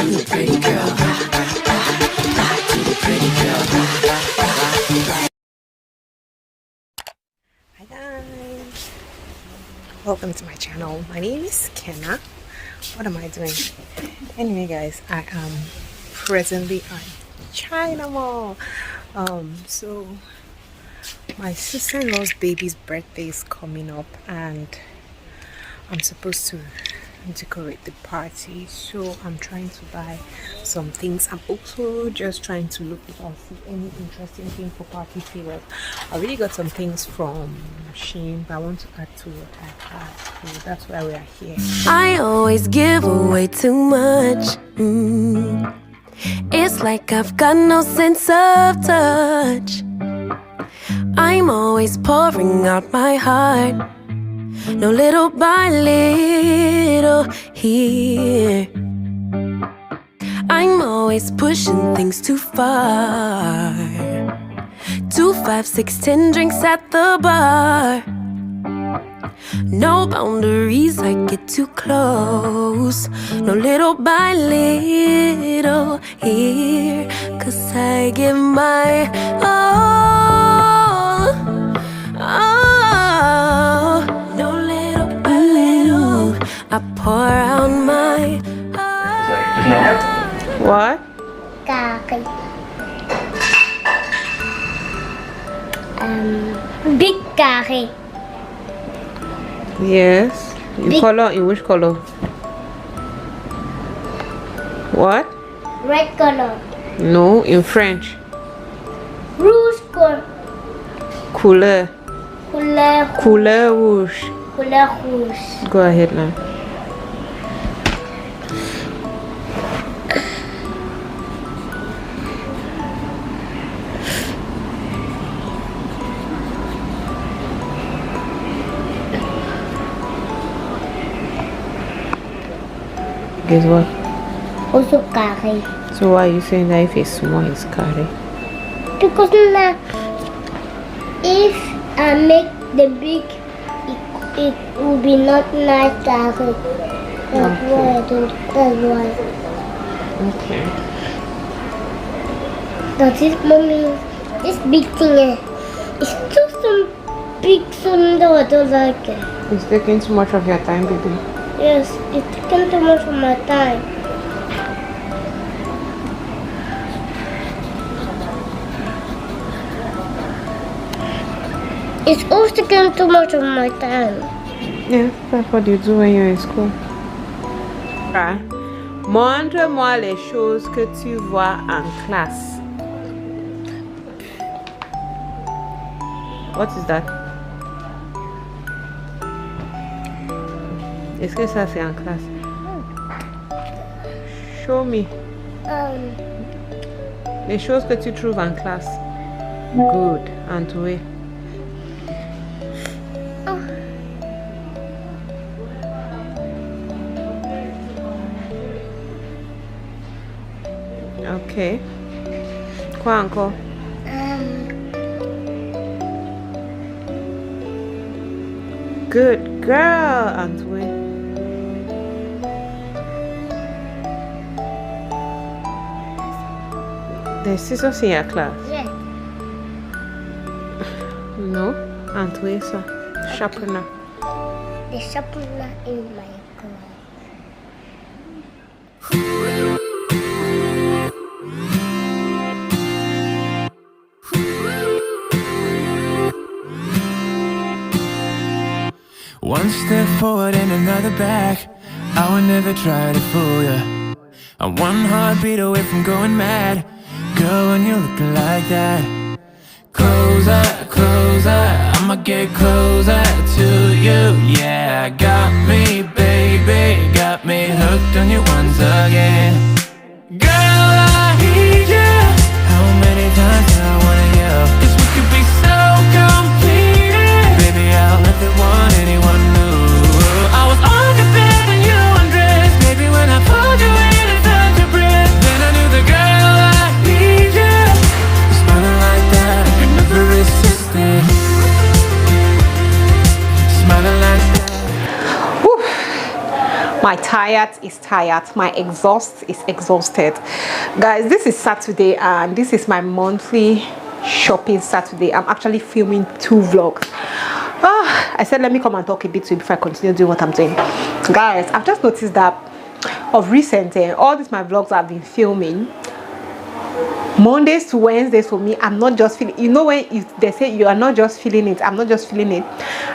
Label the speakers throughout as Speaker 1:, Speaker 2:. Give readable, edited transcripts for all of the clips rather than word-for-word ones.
Speaker 1: the pretty girl. Back to the pretty girl.
Speaker 2: Hi guys, welcome to my channel. My name is Kenna. What am I doing? Anyway guys, I am presently at China Mall. So my sister-in-law's baby's birthday is coming up and I'm supposed to decorate the party, so I'm trying to buy some things. I'm also just trying to look if I see any interesting thing for party favors. I already got some things from Shein, but I want to add to what I have, so that's why we are here.
Speaker 3: I always give away too much. It's like I've got no sense of touch. I'm always pouring out my heart, no little by little here. I'm always pushing things too far. 2, 5, 6, 10 drinks at the bar. No boundaries, I get too close. No little by little here. 'Cause I give my all. Oh, no little by little, I pour out my heart.
Speaker 2: What?
Speaker 4: Kaki. Big kaki.
Speaker 2: Yes. In
Speaker 4: Big.
Speaker 2: color? In which color? What?
Speaker 4: Red color.
Speaker 2: No, in French.
Speaker 4: Rouge color.
Speaker 2: Couleur.
Speaker 4: Couleur.
Speaker 2: Couleur rouge.
Speaker 4: Couleur rouge.
Speaker 2: Go ahead now. Guess what?
Speaker 4: Also kaki.
Speaker 2: So why are you saying that if it's small, it's carry?
Speaker 4: Because now, if I make the big, it will be not nice kaki. That's why I do. That's why.
Speaker 2: Okay.
Speaker 4: That is mommy. This big thing, it's just some big thing that I don't like it.
Speaker 2: It's taking too much of your time, baby.
Speaker 4: Yes, it's taking too much of my time. It's also taking too much of my time.
Speaker 2: Yeah, that's what you do when you're in school. Montre-moi les choses que tu vois en classe. What is that? Est-ce que ça c'est en classe? Show me. Les choses que tu trouves en classe. Good. Antoué. Ok. Quoi encore? Good girl, Antoué. Des scissors in your class?
Speaker 4: Yeah.
Speaker 2: No, Antoué ça. Sharpener.
Speaker 4: The sharpener in my class.
Speaker 1: One step forward and another back. I would never try to fool ya. I'm one heartbeat away from going mad. Girl, when you're looking like that. Closer, closer, I'ma get closer to you. Yeah, got me, baby, got me hooked on you once again. Girl, I need you. How many times do I wanna yell? 'Cause we could be so complete. Baby, I'll never want anyone new. I was on the bed and you undressed. Baby, when I pulled you in and felt your breath, then I knew the girl I need you. Smiling like that, I could never resist it. Smiling like that.
Speaker 2: My tired is tired. My exhaust is exhausted. Guys, this is Saturday and this is my monthly shopping Saturday. I'm actually filming 2 vlogs. I said let me come and talk a bit to you before I continue doing what I'm doing. Guys, I've just noticed that of recent, all these my vlogs I've been filming Mondays to Wednesdays for me. I'm not just feeling, you know, when they say you are not just feeling it, I'm not just feeling it.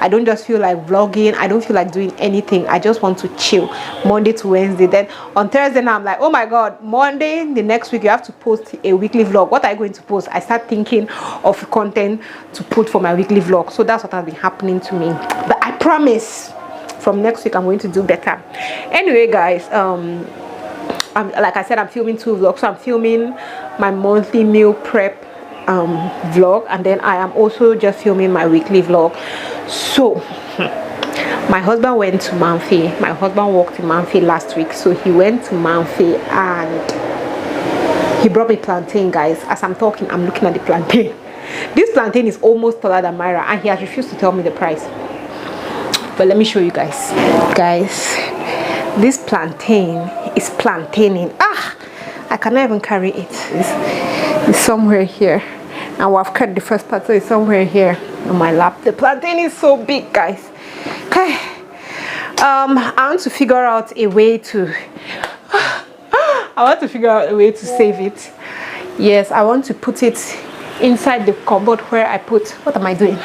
Speaker 2: I don't just feel like vlogging. I don't feel like doing anything. I just want to chill Monday to Wednesday. Then on Thursday now I'm like, oh my god, Monday the next week you have to post a weekly vlog. What are you going to post? I start thinking of content to put for my weekly vlog. So that's what has been happening to me, but I promise from next week I'm going to do better. Anyway guys, like I said, I'm filming 2 vlogs. So I'm filming my monthly meal prep vlog, and then I am also just filming my weekly vlog. So my husband went to Manfi. My husband worked in Manfi last week, so he went to Manfi and he brought me plantain. Guys, as I'm talking, I'm looking at the plantain. This plantain is almost taller than Myra, and he has refused to tell me the price. But let me show you guys. Guys, this plantain is plantaining. I cannot even carry it. It's somewhere here. Now I've cut the first part, so it's somewhere here on my lap. The plantain is so big, guys. Okay. I want to figure out a way to save it. Yes, I want to put it inside the cupboard where I put, what am I doing?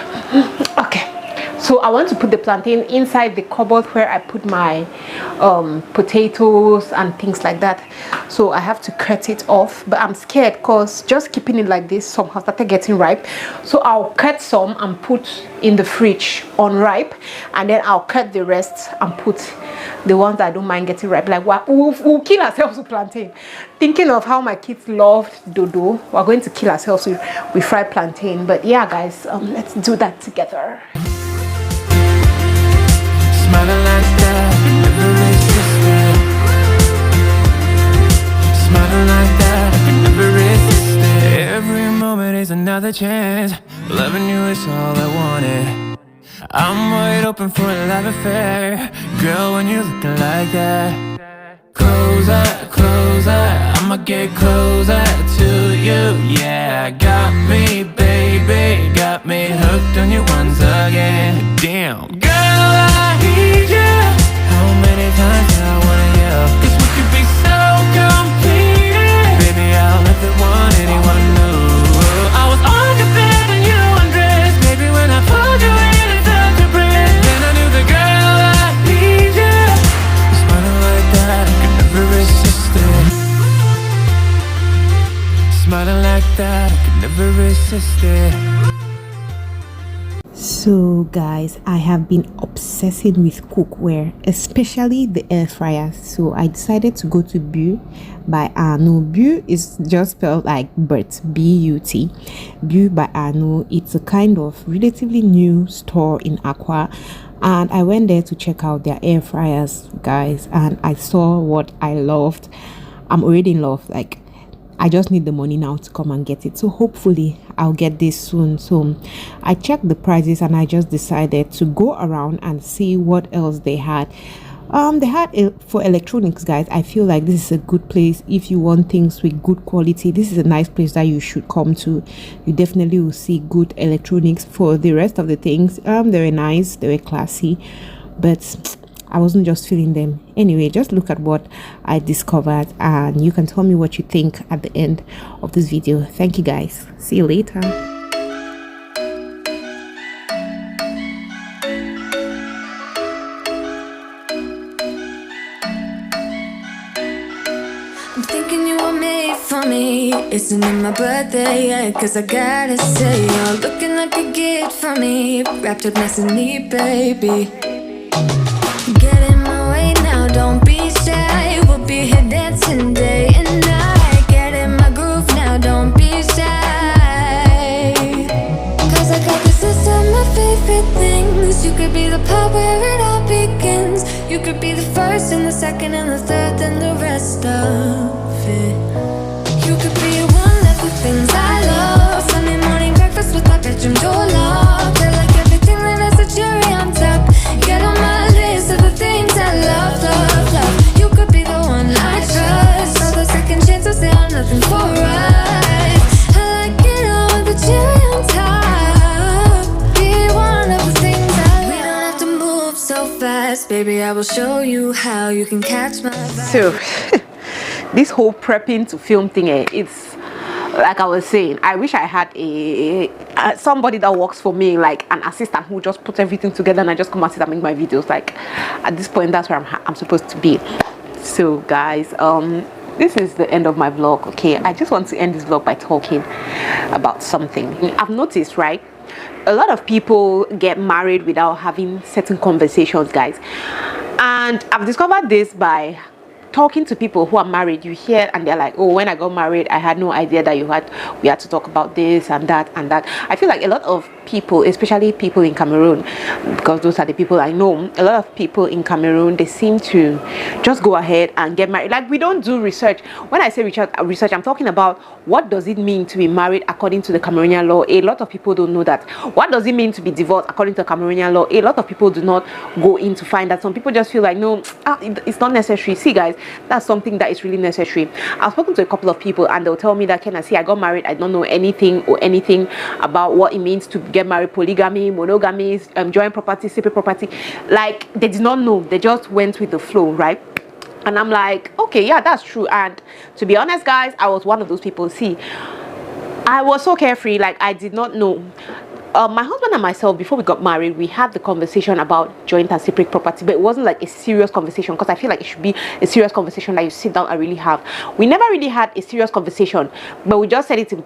Speaker 2: Okay. So I want to put the plantain inside the cupboard where I put my potatoes and things like that. So I have to cut it off, but I'm scared because just keeping it like this, some have started getting ripe. So I'll cut some and put in the fridge unripe, and then I'll cut the rest and put the ones that I don't mind getting ripe. Like we'll kill ourselves with plantain. Thinking of how my kids loved dodo, we're going to kill ourselves with fried plantain. But yeah guys, let's do that together.
Speaker 1: Smiling like that, never resist it. Smiling like that, I can never resist it. Every moment is another chance. Loving you is all I wanted. I'm wide open for a love affair. Girl, when you're looking like that, closer, closer, I'ma get closer to you. Yeah, got me, baby, got me hooked on you once again. Damn, girl, I need you. How many times do I wanna yell? 'Cause we could be so complete. Baby, I'll never want anyone new. I was on your bed and you undressed. Baby, when I pulled you in, it felt your breath. Then I knew the girl, I need you. Smiling like that, I could never resist it. Smiling like that, I could never resist it.
Speaker 2: So guys, I have been obsessing with cookware, especially the air fryer. So I decided to go to Bu by Arno. Bu is just spelled like Bert, B-U-T. Bu by Arno. It's a kind of relatively new store in Accra, and I went there to check out their air fryers, guys, and I saw what I loved. I'm already in love. Like, I just need the money now to come and get it. So hopefully I'll get this soon. So I checked the prices and I just decided to go around and see what else they had. They had for electronics, guys. I feel like this is a good place if you want things with good quality. This is a nice place that you should come to. You definitely will see good electronics. For the rest of the things, they were nice, they were classy, but I wasn't just feeling them. Anyway, just look at what I discovered and you can tell me what you think at the end of this video. Thank you guys. See you later.
Speaker 3: I'm thinking you were made for me. Isn't it my birthday yet? 'Cause I gotta say, you're looking like a gift for me. Wrapped up nice and neat, baby. Get in my way now, don't be shy. We'll be here dancing day and night. Get in my groove now, don't be shy. 'Cause I got this list of my favorite things. You could be the part where it all begins. You could be the first and the second and the third and the rest of it. You could be one of the things I love. Sunday morning breakfast with our bedroom door locked. I like everything that has a cherry on top. Get on my list of the things I love, love, love. Baby, I will show you how you can catch my vibe.
Speaker 2: So this whole prepping to film thing, it's like I was saying, I wish I had a somebody that works for me, like an assistant who just puts everything together and I just come and sit and make my videos. Like at this point, that's where I'm supposed to be. So guys, this is the end of my vlog. Okay, I just want to end this vlog by talking about something. I've noticed, right, a lot of people get married without having certain conversations, guys, and I've discovered this by talking to people who are married. You hear and they're like, oh, when I got married, I had no idea that we had to talk about this and that and that. I feel like a lot of people, especially people in Cameroon, because those are the people I know, a lot of people in Cameroon, they seem to just go ahead and get married. Like, we don't do research. When I say research, I'm talking about what does it mean to be married according to the Cameroonian law. A lot of people don't know that. What does it mean to be divorced according to the Cameroonian law? A lot of people do not go in to find that. Some people just feel like, no, it's not necessary. See guys, that's something that is really necessary. I've spoken to a couple of people and they'll tell me that, Ken, I got married, I don't know anything about what it means to get married, polygamy, monogamy, joint property, separate property. Like, they did not know. They just went with the flow, right? And I'm like, okay, yeah, that's true. And to be honest, guys, I was one of those people. See, I was so carefree. Like, I did not know. My husband and myself, before we got married, we had the conversation about joint and separate property, but it wasn't like a serious conversation, because I feel like it should be a serious conversation that you sit down and really have. We never really had a serious conversation, but we just said it in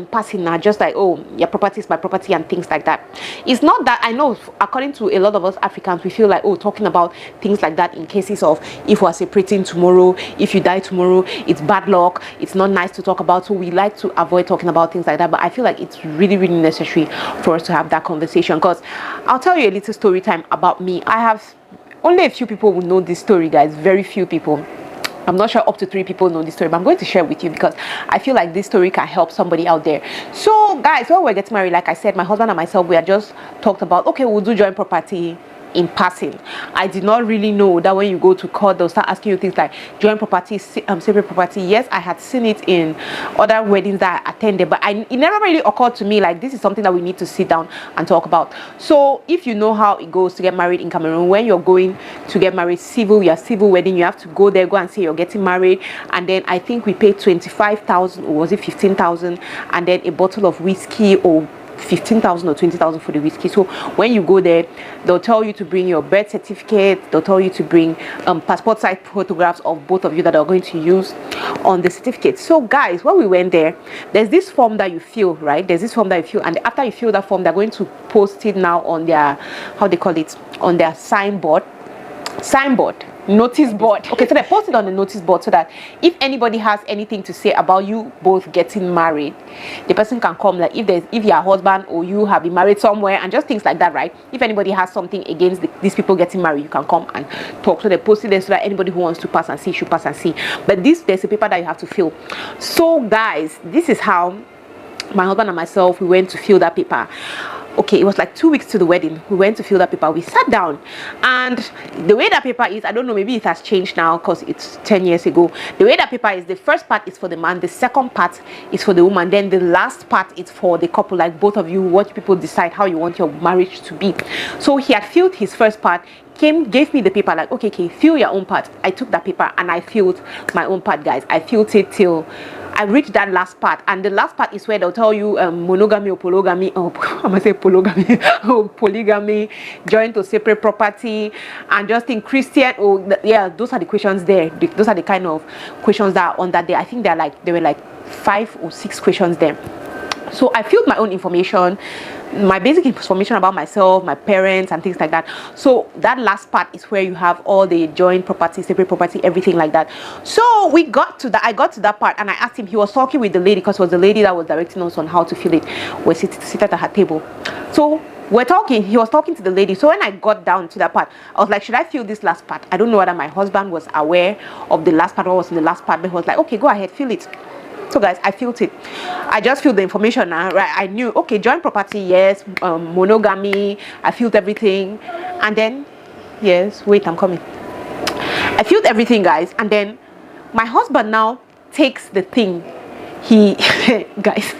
Speaker 2: passing now, just like, oh, your property is my property and things like that. It's not that, I know, according to a lot of us Africans, we feel like, oh, talking about things like that in cases of if we're separating tomorrow, if you die tomorrow, it's bad luck, it's not nice to talk about. So we like to avoid talking about things like that, but I feel like it's really, really necessary for us to have that conversation. Because I'll tell you a little story time about me. I have only a few people who know this story, guys, very few people. I'm not sure up to 3 people know this story, but I'm going to share with you because I feel like this story can help somebody out there. So guys, when we're getting married, like I said, my husband and myself, we had just talked about, okay, we'll do joint property in passing. I did not really know that when you go to court, they'll start asking you things like joint property, separate property. Yes, I had seen it in other weddings that I attended, but it never really occurred to me like this is something that we need to sit down and talk about. So if you know how it goes to get married in Cameroon, when you're going to get married, your civil wedding, you have to go there, go and say you're getting married, and then I think we paid 25,000, or was it 15,000, and then a bottle of whiskey, or 15,000 or 20,000 for the whiskey. So when you go there, they'll tell you to bring your birth certificate, they'll tell you to bring passport size photographs of both of you that are going to use on the certificate. So guys, when we went there, there's this form that you fill, right? There's this form that you fill, and after you fill that form, they're going to post it now on their, how they call it, on their notice board. Okay, so they post it on the notice board so that if anybody has anything to say about you both getting married, the person can come. Like if your husband or you have been married somewhere and just things like that, right? If anybody has something against these people getting married, you can come and talk. So they post it there so that anybody who wants to pass and see should pass and see. But there's a paper that you have to fill. So guys, this is how my husband and myself, we went to fill that paper. Okay, it was like 2 weeks to the wedding. We went to fill that paper. We sat down, and the way that paper is, I don't know, maybe it has changed now because it's 10 years ago. The way that paper is, the first part is for the man, the second part is for the woman, then the last part is for the couple, like both of you, what people decide how you want your marriage to be. So he had filled his first part, gave me the paper, like, okay, fill your own part. I took that paper and I filled my own part, guys. I filled it till I reached that last part, and the last part is where they'll tell you monogamy or polygamy, or I'm gonna say polygamy or polygamy, joint or separate property, and just in Christian, or yeah, those are the questions there. Those are the kind of questions that are on that day. I think there were like 5 or 6 questions there. So I filled my own information, my basic information about myself, my parents, and things like that. So that last part is where you have all the joint property, separate property, everything like that. So we got to that. I got to that part, and I asked him. He was talking with the lady, because it was the lady that was directing us on how to fill it. We're seated at her table. So we're talking. He was talking to the lady. So when I got down to that part, I was like, should I fill this last part? I don't know whether my husband was aware of the last part, what was in the last part, but he was like, okay, go ahead, fill it. So guys, I filled it. I just filled the information now, right? I knew, okay, joint property, yes, monogamy. I filled everything, and then, yes, wait, I'm coming. I filled everything, guys, and then my husband now takes the thing. He, guys,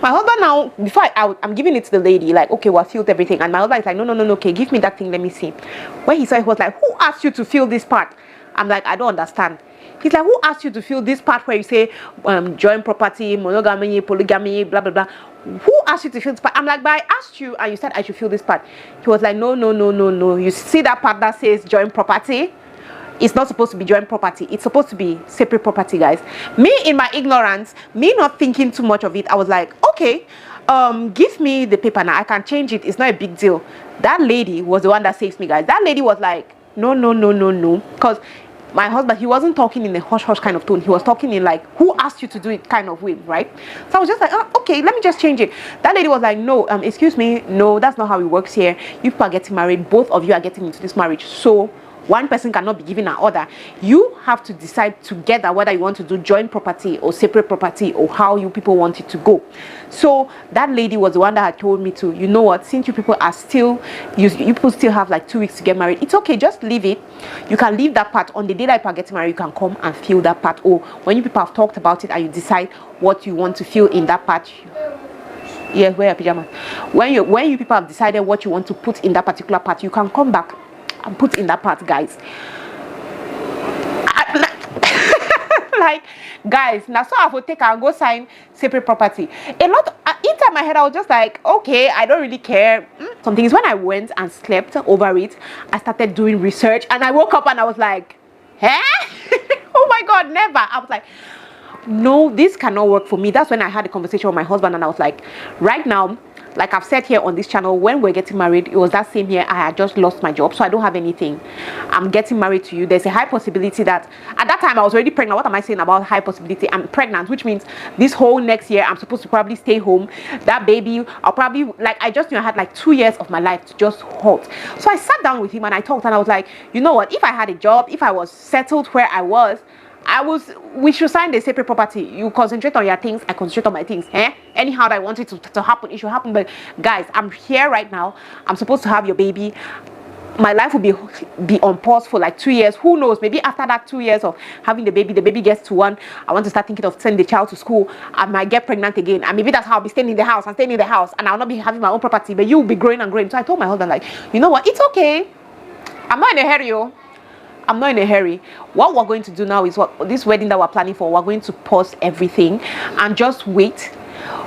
Speaker 2: My husband now, before I'm giving it to the lady, like, okay, well, I filled everything. And my husband is like, no, okay, give me that thing, let me see. When he saw it, he was like, who asked you to fill this part? I'm like, I don't understand. He's like, who asked you to fill this part where you say joint property, monogamy, polygamy, blah, blah, blah? Who asked you to fill this part? I'm like, but I asked you and you said I should fill this part. He was like, no. You see that part that says joint property? It's not supposed to be joint property. It's supposed to be separate property, guys. Me, in my ignorance, me not thinking too much of it, I was like, okay, give me the paper now. I can change it. It's not a big deal. That lady was the one that saves me, guys. That lady was like, no. Because my husband, he wasn't talking in a hush-hush kind of tone. He was talking in like, who asked you to do it kind of way, right? So I was just like, oh, okay, let me just change it. That lady was like, no, excuse me. No, that's not how it works here. You people are getting married. Both of you are getting into this marriage. So one person cannot be given an order. You have to decide together whether you want to do joint property or separate property or how you people want it to go. So that lady was the one that had told me to, you know what, since you people are still, you people still have like 2 weeks to get married, it's okay, just leave it. You can leave that part. On the day that you are getting married, you can come and fill that part. Or when you people have talked about it and you decide what you want to fill in that part, yes, wear your pajamas. When you people have decided what you want to put in that particular part, you can come back and put in that part, guys. Like, guys, now so I will take and go sign separate property. A lot inside my head, I was just like, okay, I don't really care. Some things, when I went and slept over it, I started doing research and I woke up and I was like, eh? Oh my god, never. I was like, no, this cannot work for me. That's when I had a conversation with my husband and I was like, right now, like I've said here on this channel, when we're getting married, it was that same year I had just lost my job, so I don't have anything. I'm getting married to you. There's a high possibility that at that time I was already pregnant. What am I saying about high possibility? I'm pregnant, which means this whole next year I'm supposed to probably stay home. That baby, I'll probably, like, I just knew I had like 2 years of my life to just halt. So I sat down with him and I talked and I was like, you know what, if I had a job, if I was settled where I was, we should sign the separate property. You concentrate on your things, I concentrate on my things. Anyhow that I want it to happen, it should happen. But guys, I'm here right now. I'm supposed to have your baby. My life will be on pause for like 2 years. Who knows? Maybe after that 2 years of having the baby gets to 1. I want to start thinking of sending the child to school. I might get pregnant again, and maybe that's how I'll be staying in the house. I'm staying in the house, and I'll not be having my own property. But you will be growing and growing. So I told my husband, like, you know what? It's okay. I'm not in a hurry, yo. I'm not in a hurry. What we're going to do now is this wedding that we're planning for, we're going to pause everything and just wait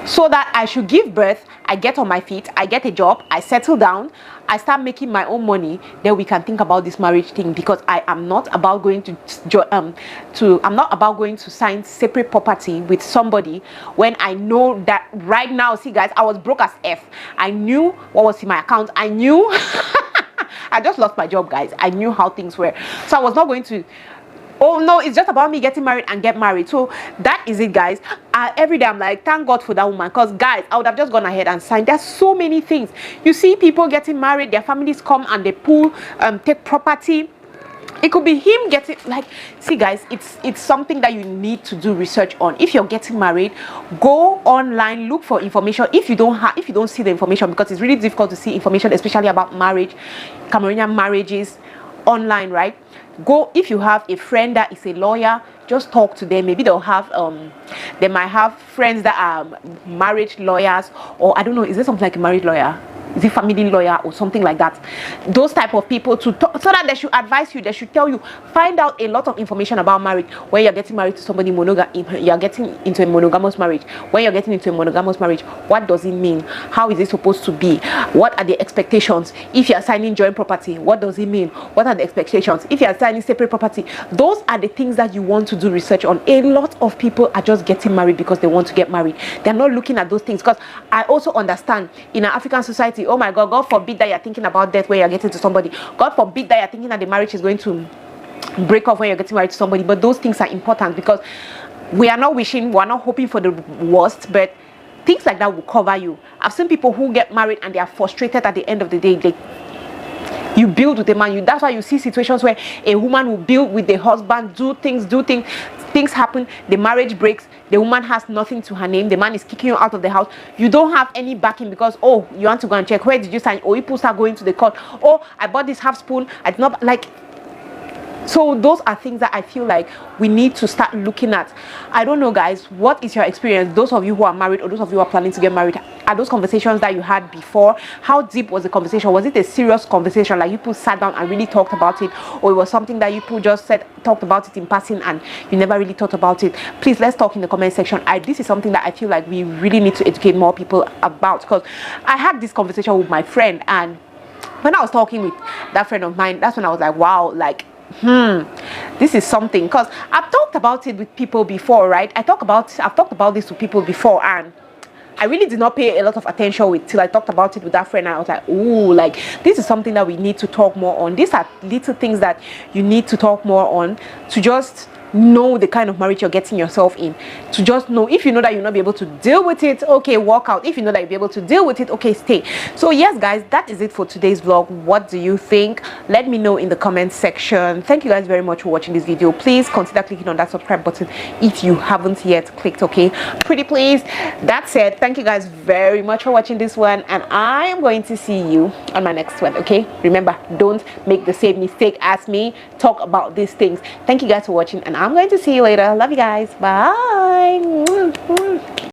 Speaker 2: so that I should give birth, I get on my feet, I get a job, I settle down, I start making my own money, then we can think about this marriage thing. Because I am not about going I'm not about going to sign separate property with somebody when I know that right now, see guys, I was broke as F. I knew what was in my account. I knew I just lost my job, guys. I knew how things were. So I was not going to, oh no, it's just about me getting married and get married. So that is it, guys. Every day I'm like, thank God for that woman. Because guys, I would have just gone ahead and signed. There's so many things. You see people getting married, their families come and they pull, take property. It could be him getting, like, see guys, it's something that you need to do research on. If you're getting married, go online, look for information. If you don't see the information, because it's really difficult to see information, especially about marriage, Cameroonian marriages online, right? Go, if you have a friend that is a lawyer, just talk to them. Maybe they'll have they might have friends that are marriage lawyers, or I don't know, is there something like a marriage lawyer? Is it family lawyer or something like that? Those type of people to talk, so that they should advise you, they should tell you, find out a lot of information about marriage. When you're getting married to somebody, you're getting into a monogamous marriage. When you're getting into a monogamous marriage, what does it mean? How is it supposed to be? What are the expectations? If you're signing joint property, what does it mean? What are the expectations? If you're signing separate property, those are the things that you want to do research on. A lot of people are just getting married because they want to get married. They're not looking at those things. Because I also understand, in an African society, oh my god, God forbid that you're thinking about death when you're getting to somebody. God forbid that you're thinking that the marriage is going to break off when you're getting married to somebody. But those things are important, because we are not wishing, we're not hoping for the worst, but things like that will cover you. I've seen people who get married and they are frustrated at the end of the day. You build with a man. That's why you see situations where a woman will build with the husband, do things happen, the marriage breaks, the woman has nothing to her name, the man is kicking you out of the house, you don't have any backing, because oh, you want to go and check, where did you sign? Oh, you start going to the court, oh, I bought this half spoon, I did not, like, So those are things that I feel like we need to start looking at. I don't know, guys, what is your experience? Those of you who are married or those of you who are planning to get married, are those conversations that you had before? How deep was the conversation? Was it a serious conversation, like you people sat down and really talked about it, or it was something that you people just talked about it in passing and you never really thought about it? Please, let's talk in the comment section. This is something that I feel like we really need to educate more people about, because I had this conversation with my friend, and when I was talking with that friend of mine, that's when I was like, wow, like, this is something. Because I've talked about it with people before, right? I've talked about this with people before, and I really did not pay a lot of attention with till I talked about it with that friend, and I was like, ooh, like, this is something that we need to talk more on. These are little things that you need to talk more on, to just know the kind of marriage you're getting yourself in, to just know, if you know that you'll not be able to deal with it, okay, walk out. If you know that you'll be able to deal with it, okay, stay. So yes, guys, that is it for today's vlog. What do you think? Let me know in the comment section. Thank you guys very much for watching this video. Please consider clicking on that subscribe button if you haven't yet clicked, okay, pretty please. That's it. Thank you guys very much for watching this one, and I am going to see you on my next one, okay? Remember, don't make the same mistake as me. Talk about these things. Thank you guys for watching, and I'm going to see you later. Love you guys. Bye.